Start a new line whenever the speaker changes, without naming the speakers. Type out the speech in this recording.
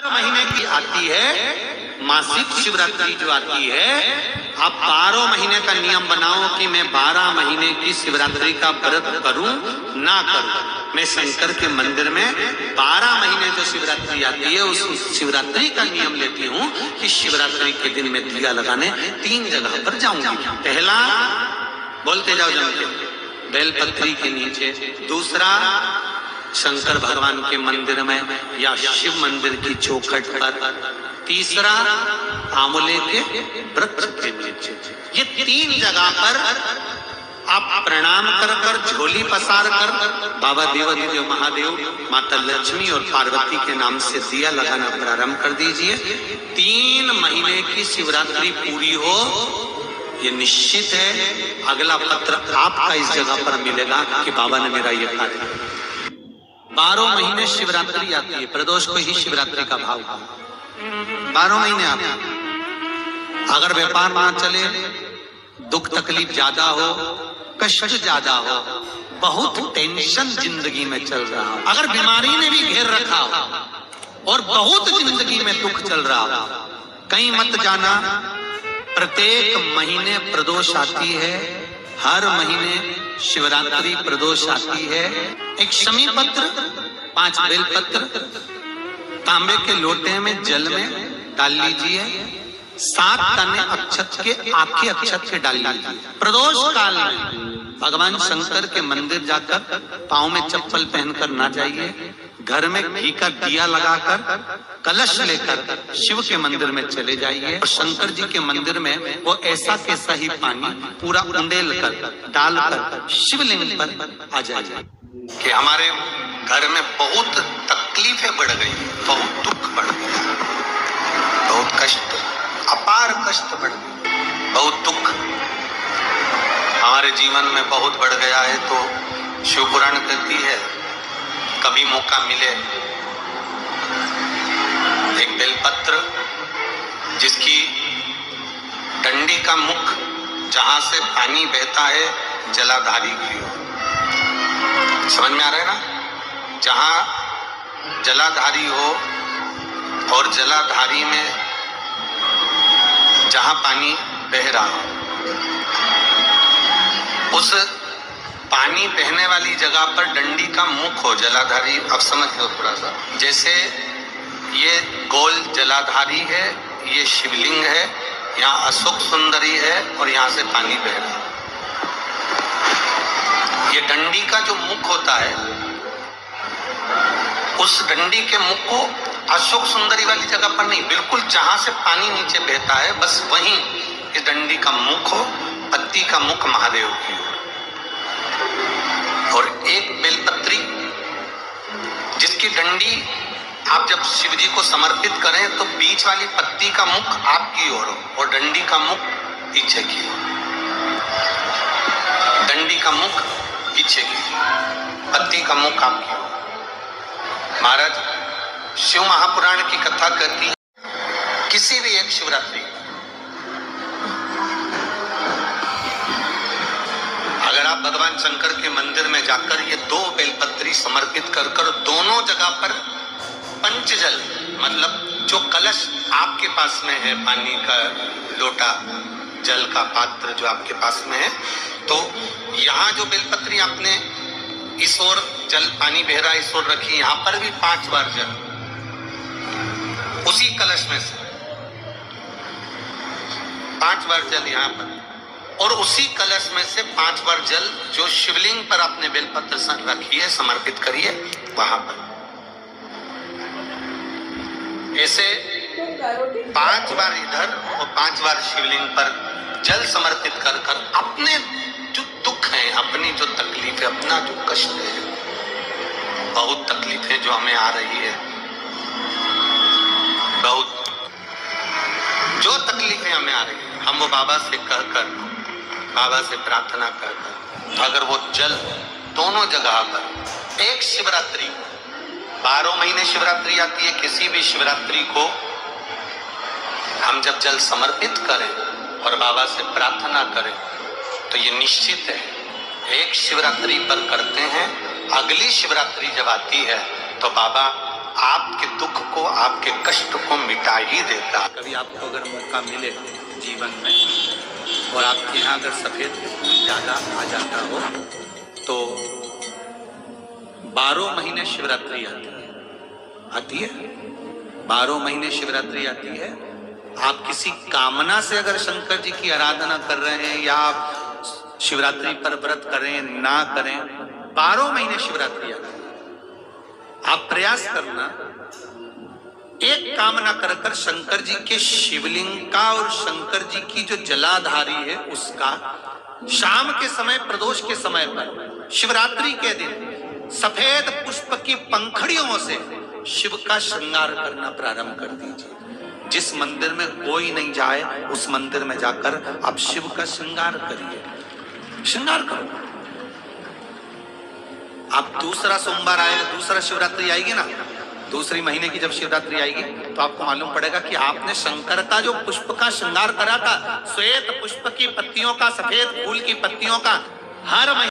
महीने की आती है मासिक शिवरात्रि जो आती है, आप 12 महीने का नियम बनाओ कि मैं 12 महीने की शिवरात्रि का व्रत करूं ना करूं। मैं शंकर के मंदिर में 12 महीने जो शिवरात्रि आती है उस शिवरात्रि का नियम लेती हूं कि शिवरात्रि के दिन मैं दिया लगाने 3 जगह पर जाऊंगी। पहला, बोलते जाओ जम के, बेलपत्री के नीचे। दूसरा, शंकर भगवान के मंदिर में या शिव मंदिर की चौखट पर। तीसरा, आंवले के वृक्ष के नीचे। ये 3 जगह पर आप प्रणाम कर झोली पसार कर बाबा देवादिदेव महादेव, माता लक्ष्मी और पार्वती के नाम से दिया लगाना प्रारंभ कर दीजिए। 3 महीने की शिवरात्रि पूरी हो, ये निश्चित है अगला पत्र आपका इस जगह पर मिलेगा कि बाबा ने मेरा ये कार्य। 12 महीने शिवरात्रि आती है, प्रदोष को ही शिवरात्रि का भाव। 12 महीने आते हैं। अगर व्यापार ना चले, दुख तकलीफ ज्यादा हो, कष्ट ज्यादा हो, बहुत टेंशन जिंदगी में चल रहा हो, अगर बीमारी ने भी घेर रखा हो और बहुत जिंदगी में दुख चल रहा हो, कहीं मत जाना। प्रत्येक महीने प्रदोष आती है, हर महीने शिवरात्रि प्रदोष आती है। एक शमी पत्र, 5 बेलपत्र तांबे के लोटे में जल में डाल लीजिए। 7 तने अक्षत के, आपके अक्षत के डाल लीजिए। प्रदोष काल में भगवान शंकर के मंदिर जाकर पांव में चप्पल पहनकर ना जाइए। घर में घी का दिया लगाकर कलश लेकर शिव के मंदिर में चले जाइए और शंकर जी के मंदिर में वो ऐसा कैसा ही पानी पूरा उंडेल कर डालकर शिवलिंग पर आ जाइए कि हमारे घर में बहुत तकलीफें बढ़ गई, बहुत दुख बढ़ गया, बहुत कष्ट, अपार कष्ट बढ़ गया, बहुत दुख हमारे जीवन में बहुत बढ़ गया है। तो शिव पुराण कहती है कभी मौका मिले, एक बेलपत्र जिसकी डंडी का मुख जहां से पानी बहता है जलाधारी की हो। समझ में आ रहा है ना? जहां जलाधारी हो और जलाधारी में जहां पानी बह रहा हो, उस पानी बहने वाली जगह पर डंडी का मुख हो जलाधारी। अब समझ लो थोड़ा सा, जैसे ये गोल जलाधारी है, ये शिवलिंग है, यहाँ अशोक सुंदरी है और यहाँ से पानी बह रहा है। ये डंडी का जो मुख होता है, उस डंडी के मुख को अशोक सुंदरी वाली जगह पर नहीं, बिल्कुल जहां से पानी नीचे बहता है बस वहीं इस डंडी का मुख हो, पत्ती का मुख महादेव की हो। और एक बेलपत्री जिसकी डंडी आप जब शिव जी को समर्पित करें तो बीच वाली पत्ती का मुख आपकी ओर हो और डंडी का मुख पीछे की ओर। डंडी का मुख पीछे की, पत्ती का मुख आपकी ओर। महाराज शिव महापुराण की कथा कहती है किसी भी एक शिवरात्रि, अगर आप भगवान शंकर के मंदिर में जाकर ये 2 बेलपत्री समर्पित कर दोनों जगह पर पंचजल, मतलब जो कलश आपके पास में है, पानी का लोटा, जल का पात्र जो आपके पास में है, तो यहाँ जो बेलपत्री आपने इस ओर जल पानी बह रहा इस ओर रखी, यहाँ पर भी 5 बार जल उसी कलश में से 5 बार जल यहाँ पर, और उसी कलश में से 5 बार जल जो शिवलिंग पर आपने बेलपत्र रखी है समर्पित करिए वहां पर। ऐसे 5 बार इधर और 5 बार शिवलिंग पर जल समर्पित कर अपने जो दुख है, अपनी जो तकलीफ है, अपना जो कष्ट है, बहुत तकलीफें जो हमें आ रही है, बहुत जो तकलीफें हमें आ रही है, हम वो बाबा से कहकर, बाबा से प्रार्थना कर, अगर वो जल दोनों जगह पर एक शिवरात्रि, 12 महीने शिवरात्रि आती है, किसी भी शिवरात्रि को हम जब जल समर्पित करें और बाबा से प्रार्थना करें तो ये निश्चित है एक शिवरात्रि पर करते हैं, अगली शिवरात्रि जब आती है तो बाबा आपके दुख को, आपके कष्ट को मिटा ही देता। कभी आपको अगर मौका मिले जीवन में और आपके यहाँ अगर सफेद ज्यादा आ जाता हो तो 12 महीने शिवरात्रि आती है 12 महीने शिवरात्रि आती है। आप किसी कामना से अगर शंकर जी की आराधना कर रहे हैं या आप शिवरात्रि पर व्रत करें ना करें, 12 महीने शिवरात्रि आती है। आप प्रयास करना, एक कामना कर कर शंकर जी के शिवलिंग का और शंकर जी की जो जलाधारी है उसका शाम के समय, प्रदोष के समय पर, शिवरात्रि के दिन सफेद पुष्प की पंखड़ियों से शिव का श्रृंगार करना प्रारंभ कर दीजिए। जिस मंदिर में कोई नहीं जाए उस मंदिर में जाकर आप शिव का श्रृंगार करिए, श्रृंगार करो। आप दूसरा सोमवार आएगा, दूसरा शिवरात्रि आएगी ना, दूसरी महीने की जब शिवरात्रि आएगी तो आपको मालूम पड़ेगा कि आपने शंकर का जो पुष्प का श्रृंगार करा था, श्वेत पुष्प की पत्तियों का, सफेद फूल की पत्तियों का, हर